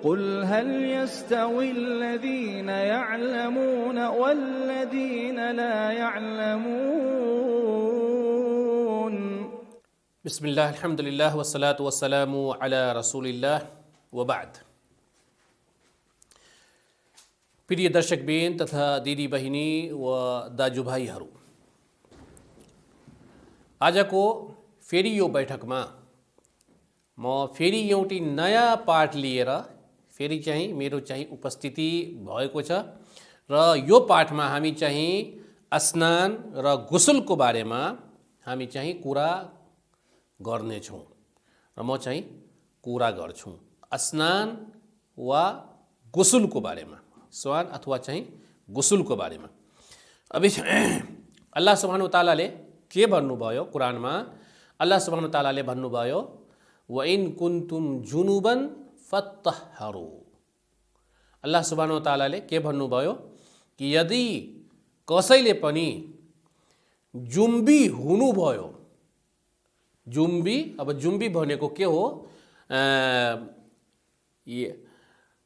قل هل يستوي الذين يعلمون والذين لا يعلمون बिस्मिल्लाह अल्हम्दुलिल्लाह वस्सलातु वस्सलामु अला रसूलिल्लाह वबाद। प्रिय दर्शकबिन तथा दिदी बहिनी व दाजुभाइहरू, आजको फेरि यो बैठकमा म फेरि एउटी नयाँ पाठ लिएर फेरि चाहिँ मेरो चाहिँ उपस्थिति भएको छ र यो पाठमा हामी चाहिँ स्नान र गुसलको बारेमा हामी चाहिँ कुरा गर्नेछौँ र म चाहिँ कुरा गर्छु स्नान वा गुसलको बारेमा, स्नान अथवा चाहिँ गुसलको बारेमा। अब अल्लाह सुब्हानहु व तआलाले के भन्नुभयो कुरानमा? अल्लाह सुब्हानहु व तआलाले भन्नुभयो व इन कुन्तुम जुनुबन फत्तहरु। अल्लाह सुब्हानहु व तआलाले के भन्नुभयो कि यदि कसैले पनि जुम्बी हुनुभयो, जुम्बी, अब जुम्बी भनेको के हो?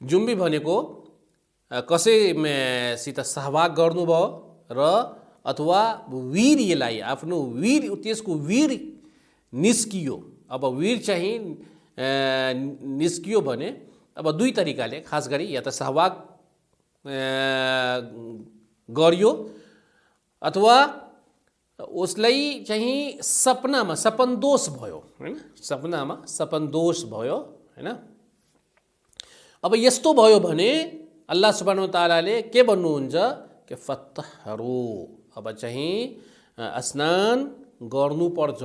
जुम्बी भनेको कसैसित सहभाग गर्नुभयो र अथवा वीर्यलाई आफ्नो वीर त्यसको वीर निस्कियो। अब वीर चाहिँ निस्कियो भने अब दुई तरिकाले, खास गरी या त सहभाग गरियो अथवा उसलाई चाहिँ सपनामा सपनदोष भयो, हैन? सपनामा सपनदोष भयो, हैन? अब यस्तो भयो भने अल्लाह सुब्हानहु व तआलाले के भन्नुहुन्छ कि फत्तहरु, अब चाहिँ स्नान गर्नुपर्छ,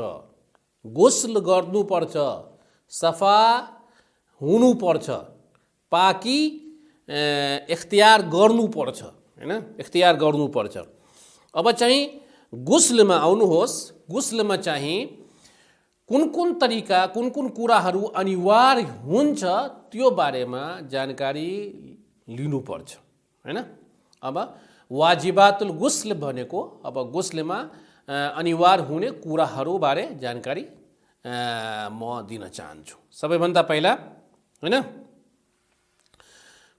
गुस्ल गर्नुपर्छ, सफा हुनुपर्छ, पाकी इख्तियार गर्नुपर्छ, हैन? इख्तियार गर्नुपर्छ। अब चाहिँ गुस्लमा आउनुहोस्। गुस्लमा चाहिँ कुन कुन तरिका, कुन कुन कुराहरू अनिवार्य हुन्छ त्यो बारेमा जानकारी लिनुपर्छ, हैन? अब वाजिबातुल गुस्ल भनेको अब गुस्लमा अनिवार्य हुने कुराहरू बारे जानकारी म दिन चाहन्छु। सबैभन्दा पहिला, हैन,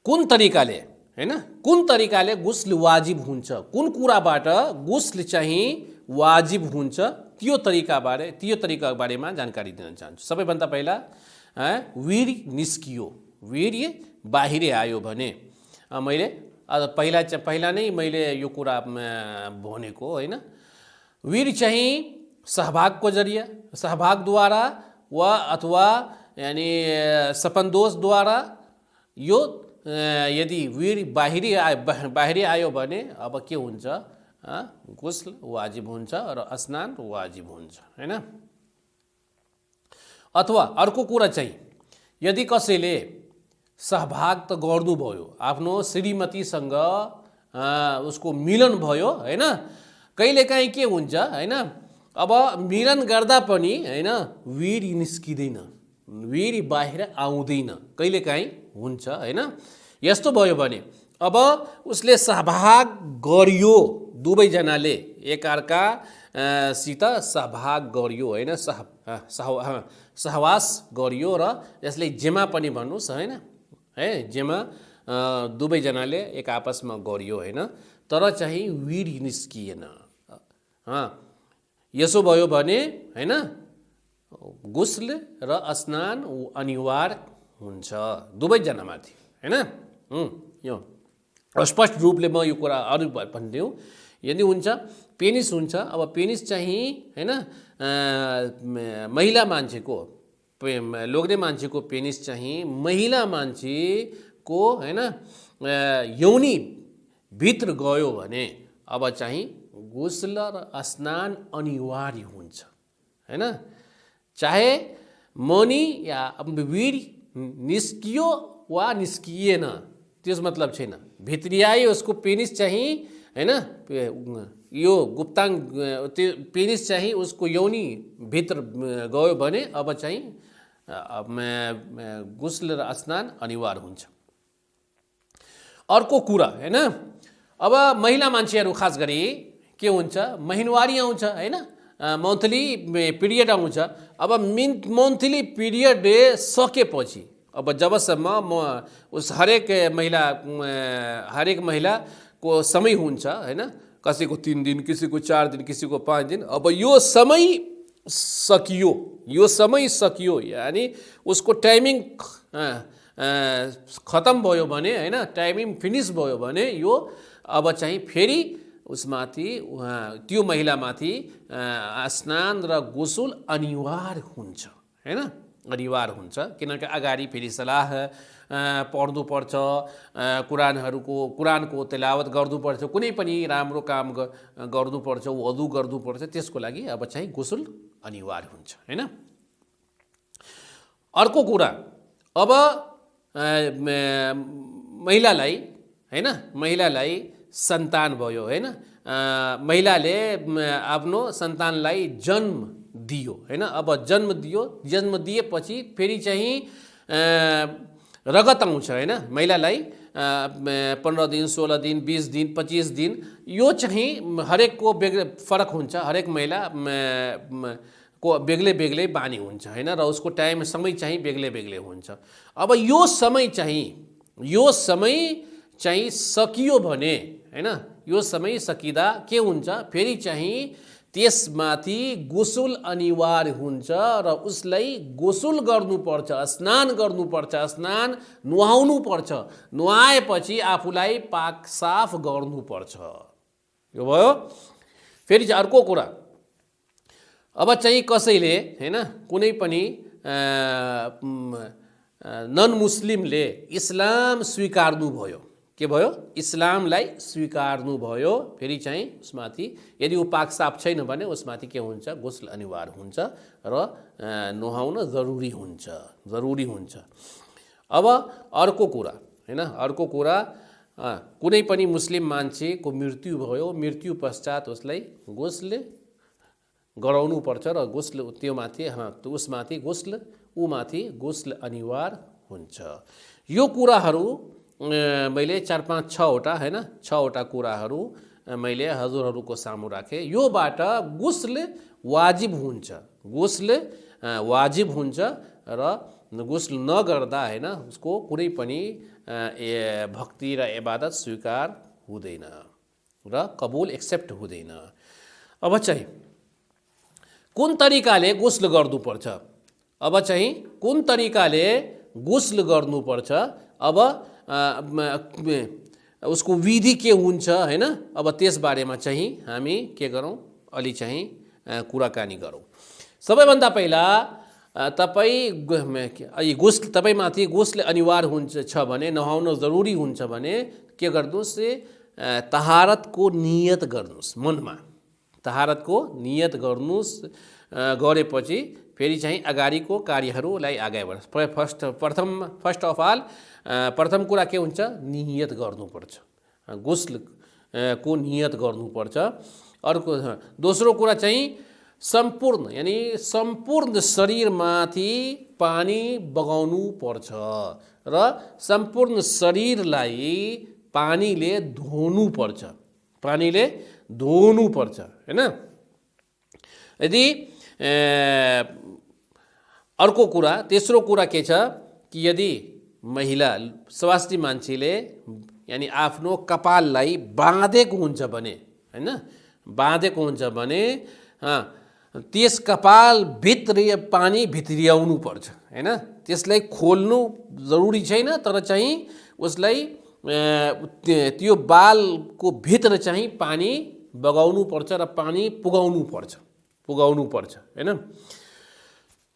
कुन तरिकाले, हैन, कुन तरिकाले गुस्ल वाजिब हुन्छ, कुन कुराबाट गुस्ल चाहिँ वाजिब हुन्छ त्यो तरिका बारेमा जानकारी दिन चाहन्छु। सबैभन्दा पहिला वीर निस्कियो, वीर्य बाहिर आयो भने मैले पहिला नै मैले यो कुरा भनेको, हैन? वीर चाहिँ सहभागको जरिया, सहभागद्वारा वा अथवा यानी सपनदोषद्वारा यो यदि वीर बाहिर आयो भने अब के हुन्छ? गुस्ल वाजिब हुन्छ र स्नान वाजिब हुन्छ, हैन? अथवा अर्को कुरा चाहिँ यदि कसैले सहभाग त गर्नुभयो, आफ्नो श्रीमतीसँग उसको मिलन भयो, हैन? कहिलेकाहीँ के हुन्छ, हैन? अब मिलन गर्दा पनि, हैन, वीर निस्किँदैन, वीर बाहिर आउँदैन, कहिलेकाहीँ हुन्छ, हैन? यस्तो भयो भने अब उसले सहभाग गरियो, दुवैजनाले एकअर्का सित सहभाग गरियो, हैन? सहवास गरियो र यसले जेमा पनि भन्नुस्, हैन? है, जेमा दुवैजनाले एक आपसमा गरियो, हैन? तर चाहिँ वीर निस्किएन। यसो भयो भने, हैन, गुस्ल र स्नान अनिवार्य हुन्छ दुवैजनामाथि, हैन? यो स्पष्ट रूपले म यो कुरा अरु भनिदिउँ। यदि हुन्छ पेनिस हुन्छ, अब पेनिस चाहिँ, हैन, महिला मान्छेको, लोग्ने मान्छेको पेनिस चाहिँ महिला मान्छेको, हैन, यौनी भित्र गयो भने अब चाहिँ गुस्ल र स्नान अनिवार्य हुन्छ, हैन? चाहे मनी या वीर निस्कियो वा निस्किएन त्यस मतलब छैन, भित्रियायो उसको पेनिस चाहिँ, हैन, यो गुप्तांग त्यो पेनिस चाहिँ उसको यौनी भित्र गयो भने अब चाहिँ गुस्ल र स्नान अनिवार्य हुन्छ। अर्को कुरा, हैन, अब महिला मान्छेहरू खास गरी के हुन्छ, महिनवारी आउँछ, हैन, मन्थली पिरियड आउँछ। अब मन्थली पिरियड सकेपछि अब जबसम्म म उस हरेक महिलाको समय हुन्छ हैन, कसैको 3 दिन, कसैको 4 दिन, कसैको 5 दिन। अब यो समय सकियो यानी उसको टाइमिङ खतम भयो भने हैन, टाइमिङ फिनिस भयो भने यो अब चाहिँ फेरि उसमाथि त्यो महिलामाथि स्नान र गुसुल अनिवार्य हुन्छ हैन, अनिवार्य हुन्छ। किनकि अगाडि फेरि सलाह पढ्नुपर्छ, कुरानको तिलावत गर्नुपर्छ, कुनै पनि राम्रो काम गर्नुपर्छ, वदु गर्नुपर्छ, त्यसको लागि अब चाहिँ गुसुल अनिवार्य हुन्छ हैन। अर्को कुरा, अब महिलालाई सन्तान भयो हैन, महिलाले आफ्नो सन्तानलाई जन्म दियो हैन। अब जन्म दिएपछि फेरि चाहिँ रगत आउँछ हैन महिलालाई, 15 दिन, 16 दिन, 20 दिन, 25 दिन, यो चाहिँ हरेकको फरक हुन्छ, हरेक महिला को बेग्लै बानी हुन्छ हैन, र उसको टाइम समय चाहिँ बेग्लै हुन्छ। अब यो समय चाहिँ सकियो भने हैन, यो समय सकिदा के हुन्छ, फेरि चाहिँ त्यसमाथि गुसुल अनिवार्य हुन्छ र उसलाई गुसुल गर्नुपर्छ, स्नान गर्नुपर्छ, नुहाउनुपर्छ, नुहाएपछि आफूलाई पाक साफ गर्नुपर्छ। यो भयो। फेरि अर्को कुरा, अब चाहिँ कसैले हैन, कुनै पनि नन मुस्लिमले इस्लाम स्वीकार्नु भयो, के भयो, इस्लामलाई स्वीकार्नु भयो, फेरि चाहिँ उसमाथि यदि ऊ पाक साफ छैन भने उसमाथि के हुन्छ, गुस्ल अनिवार्य हुन्छ र नुहाउन जरुरी हुन्छ। अब अर्को कुरा हैन, कुनै पनि मुस्लिम मान्छेको मृत्यु भयो, मृत्यु पश्चात उसलाई गुस्ल गराउनु पर्छ र उसमाथि गुस्ल अनिवार्य हुन्छ। यो कुराहरू मैले 4-5-6वटा हैन, 6वटा कुराहरू मैले हजुरहरूको सामु राखेँ। योबाट गुस्ल वाजिब हुन्छ र गुस्ल नगर्दा हैन उसको कुनै पनि भक्ति र इबादत स्वीकार हुँदैन र कबुल एक्सेप्ट हुँदैन। अब चाहिँ कुन तरिकाले गुस्ल गर्नुपर्छ, अब उसको विधि के हुन्छ हैन, अब त्यस बारेमा चाहिँ हामी के गरौँ, अलि चाहिँ कुराकानी गरौँ। सबैभन्दा पहिला तपाईमाथि गुस्ल अनिवार्य हुन्छ भने, नुहाउन जरुरी हुन्छ भने के गर्नुस्, तहारतको नियत गर्नुस्, मनमा तहारतको नियत गर्नुस्। गरेपछि फेरि चाहिँ अगाडिको कार्यहरूलाई अगाडि बढ्छ। फर्स्ट अफ अल प्रथम कुरा के हुन्छ, नियत गर्नुपर्छ, गुस्ल को नियत गर्नुपर्छ। अर्को दोस्रो कुरा चाहिँ सम्पूर्ण शरीरमाथि पानी बगाउनु पर्छ र सम्पूर्ण शरीरलाई पानीले धोनु पर्छ हैन। यदि अर्को कुरा, तेस्रो कुरा के छ कि यदि महिला स्वास्नी मान्छेले यानी आफ्नो कपाललाई बाँधेको हुन्छ भने त्यस कपाल भित्र पानी भित्र्याउनु पर्छ हैन। त्यसलाई खोल्नु जरुरी छैन, तर चाहिँ उसलाई त्यो बालको भित्र चाहिँ पानी बगाउनु पर्छ र पानी पुगाउनु पर्छ हैन।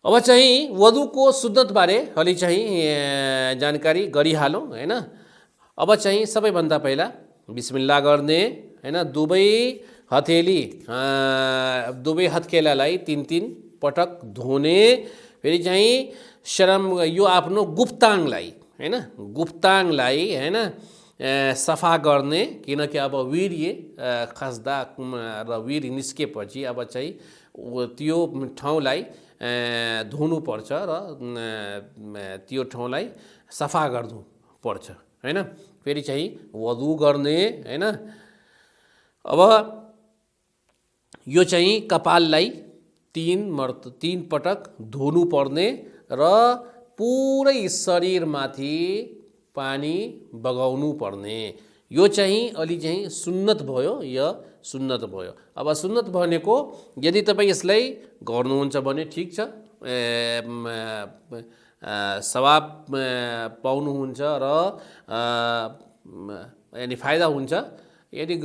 अब चाहिँ वधुको सुन्नत बारे अलि चाहिँ जानकारी गरिहालौँ हैन। अब चाहिँ सबैभन्दा पहिला बिस्मिल्लाह गर्ने हैन, दुवै हत्केलालाई 3-3 पटक धोने, फेरि चाहिँ यो आफ्नो गुप्ताङलाई हैन सफा गर्ने, किनकि अब वीर्य खस्दा र वीर्य निस्केपछि अब चाहिँ त्यो ठाउँलाई धुनुपर्छ र त्यो ठाउँलाई सफा गर्नुपर्छ हैन। फेरि चाहिँ वधु गर्ने हैन। अब यो चाहिँ कपाललाई 3 पटक धुनु पर्ने र पुरै शरीरमाथि पानी बगाउनु पर्ने। यो चाहिँ अलि चाहिँ सुन्नत भयो, यो सुन्नत भयो। अब सुन्नत भनेको यदि तपाईँ यसलाई गर्नुहुन्छ भने ठिक छ, सवाब पाउनुहुन्छ र यानि फाइदा हुन्छ। यदि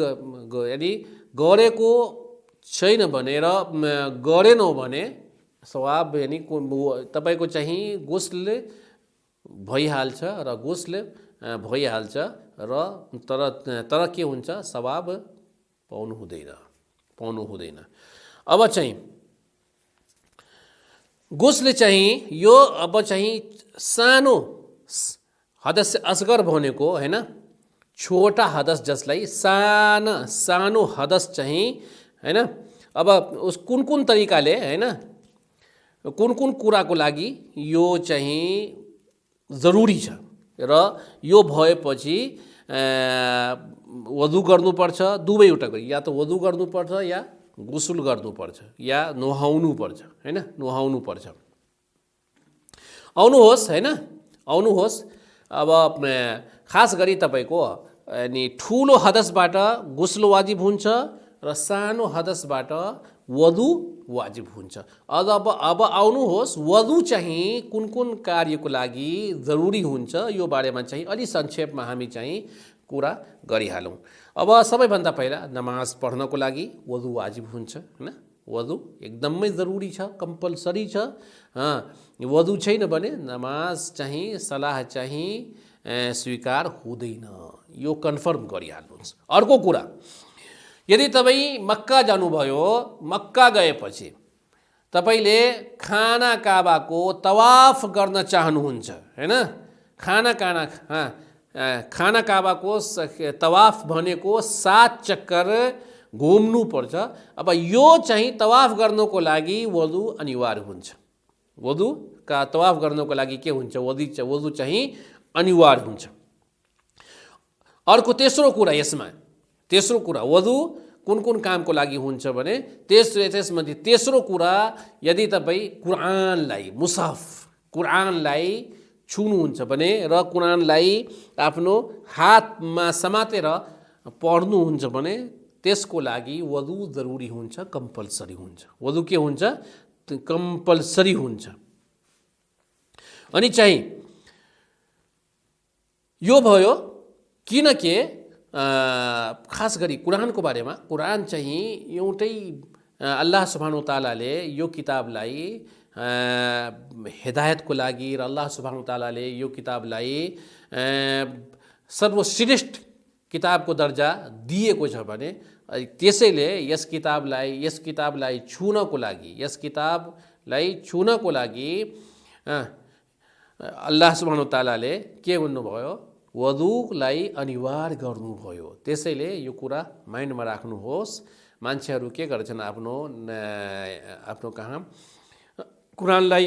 गरेको छैन भने र गरेनौ भने सवाब यानि तपाईको चाहिँ गुस्ल भइहाल्छ र गुस्ल भइहाल्छ र तर के हुन्छ, सवाब पाउनु हुँदैन। अब चाहिँ गुस्ल चाहिँ यो अब चाहिँ सानो हदस असगर भनेको हैन, छोटा हदस जसलाई सानो हदस चाहिँ हैन। अब उस कुन तरिकाले हैन, कुन कुराको लागि यो चाहिँ जरुरी छ र यो भएपछि वधु गर्नुपर्छ। दुवैवटा गरी या त वधु गर्नुपर्छ या गुसुल गर्नुपर्छ या नुहाउनु पर्छ हैन, नुहाउनु पर्छ। आउनुहोस् हैन, आउनुहोस्। अब खास गरी तपाईको अनि ठुलो हदसबाट गुस्ल वाजिब हुन्छ र सानो हदसबाट वधु वाजिब हुन्छ। अब आउनुहोस्, वधु चाहिँ कुन कार्यको लागि जरुरी हुन्छ यो बारेमा चाहिँ अलि संक्षेपमा हामी चाहिँ कुरा गरिहालौँ। अब सबैभन्दा पहिला नमाज पढ्नको लागि वधु वाजिब हुन्छ हैन, वधु एकदमै जरुरी छ, कम्पलसरी छ। वधु छैन भने नमाज चाहिँ सलाह चाहिँ स्वीकार हुँदैन, यो कन्फर्म गरिहाल्नुहोस्। अर्को कुरा, यदि तपाईँ मक्का जानुभयो, मक्का गएपछि तपाईले खाना काबाको तवाफ गर्न चाहनुहुन्छ हैन। खाना काबाको तवाफ भनेको 7 चक्कर घुम्नु पर्छ। अब यो चाहिँ तवाफ गर्नको लागि वधु अनिवार्य हुन्छ। वधु का तवाफ गर्नको लागि के हुन्छ, वधु चाहिँ अनिवार्य हुन्छ। अर्को तेस्रो कुरा, यसमा तेस्रो कुरा वधु कुन कामको लागि हुन्छ भने त्यसमध्ये तेस्रो कुरा, यदि तपाईँ कुरानलाई मुसहफ कुरानलाई छुनुहुन्छ भने र कुरानलाई आफ्नो हातमा समातेर पढ्नुहुन्छ भने त्यसको लागि वधु जरुरी हुन्छ, कम्पलसरी हुन्छ। वधु के हुन्छ, कम्पलसरी हुन्छ। अनि चाहिँ यो भयो किनकि खास गरी कुरानको बारेमा, कुरान चाहिँ एउटै अल्लाह सुब्हानहु तालाले यो किताबलाई हिदायतको लागि र अल्लाह सुब्हानहु तालाले यो किताबलाई सर्वश्रेष्ठ किताबको दर्जा दिएको छ भने त्यसैले यस किताबलाई छुनको लागि अल्लाह सुब्हानहु तालाले के भन्नुभयो, वधुलाई अनिवार्य गर्नुभयो। त्यसैले यो कुरा माइन्डमा राख्नुहोस्। मान्छेहरू के गर्छन्, आफ्नो कहाँ कुरानलाई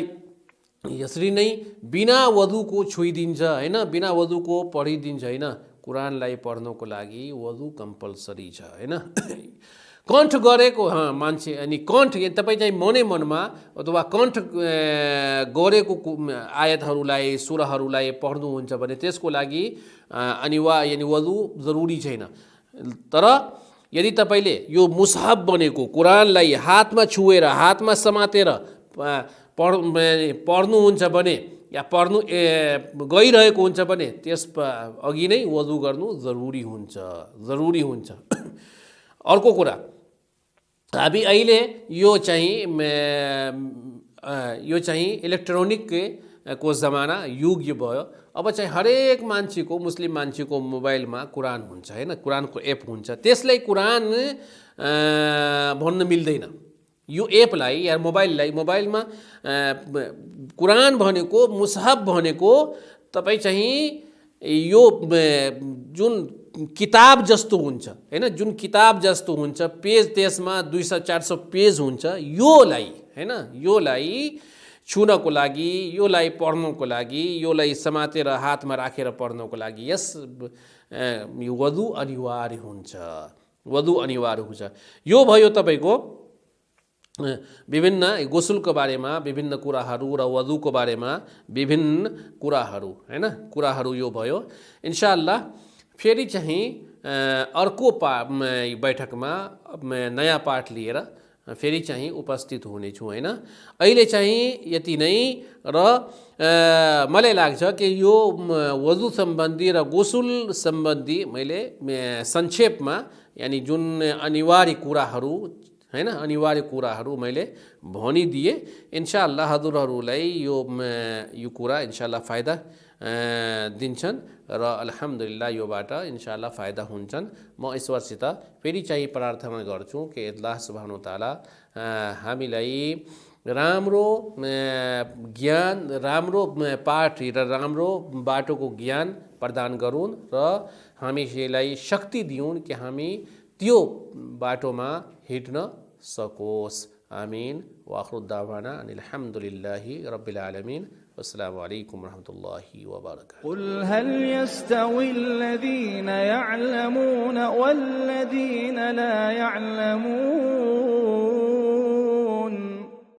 यसरी नै बिना वधुको छुइदिन्छ हैन, बिना वधुको पढिदिन्छ हैन। कुरानलाई पढ्नको लागि वधु कम्पलसरी छ हैन। कण्ठ गरेको मान्छे अनि कण्ठ तपाईँ चाहिँ मनमा अथवा कण्ठ गरेको आयतहरूलाई सुराहरूलाई पढ्नुहुन्छ भने त्यसको लागि अनिवार्य यानि वधु जरुरी छैन। तर यदि तपाईले यो मुसहफ बनेको कुरानलाई हातमा छुएर हातमा समातेर पढ्नुहुन्छ भने या पढ्नु गइरहेको हुन्छ भने त्यस अघि नै वधु गर्नु जरुरी हुन्छ। अर्को कुरा, हामी अहिले यो चाहिँ इलेक्ट्रोनिक को जमाना युग भयो। अब चाहिँ हरेक मान्छेको, मुस्लिम मान्छेको मोबाइलमा कुरान हुन्छ हैन, कुरानको एप हुन्छ। त्यसलाई कुरान भन्न मिल्दैन। यो एपलाई या मोबाइलमा कुरान भनेको, मुसहफ भनेको तपाईँ चाहिँ यो जुन किताब जस्तो हुन्छ हैन, जुन किताब जस्तो हुन्छ, पेज त्यसमा 200-400 पेज हुन्छ। योलाई छुनको लागि, योलाई पढ्नको लागि, योलाई समातेर हातमा राखेर पढ्नको लागि वधु अनिवार्य हुन्छ। यो भयो तपाईको विभिन्न गोसलको बारेमा विभिन्न कुराहरू र वजुको बारेमा विभिन्न कुराहरू हैन कुराहरू यो भयो। इन्शाअल्लाह फेरि चाहिँ अर्को बैठकमा नयाँ पाठ लिएर फेरि चाहिँ उपस्थित हुनेछु हैन। अहिले चाहिँ यति नै र मलाई लाग्छ कि यो वजु सम्बन्धी र गोसुल सम्बन्धी मैले संक्षेपमा यानी जुन अनिवार्य कुराहरू हैन अनिवार्य कुराहरू मैले भनिदिए। इन्शाअल्लाह हजुरहरूलाई यो कुरा इन्शाअल्लाह फाइदा दिन्छन् र अल्हम्दुलिल्लाह योबाट इन्शाअल्लाह फाइदा हुन्छन्। म ईश्वरसित फेरि चाहिँ प्रार्थना गर्छु कि अल्लाह सुब्हानो ताला हामीलाई राम्रो ज्ञान राम्रो पाठ र राम्रो बाटोको ज्ञान प्रदान गरून् र हामीलाई शक्ति दिउन् कि हामी त्यो बाटोमा हिँड्न सकोस्। आमीन। वाखिरु दावाना अनिल हम्दुलिल्लाहि रब्बिल आलमीन। अस्सलामु अलैकुम वरहमतुल्लाहि वबरकातुहू। قل هل يستوي الذين يعلمون والذين لا يعلمون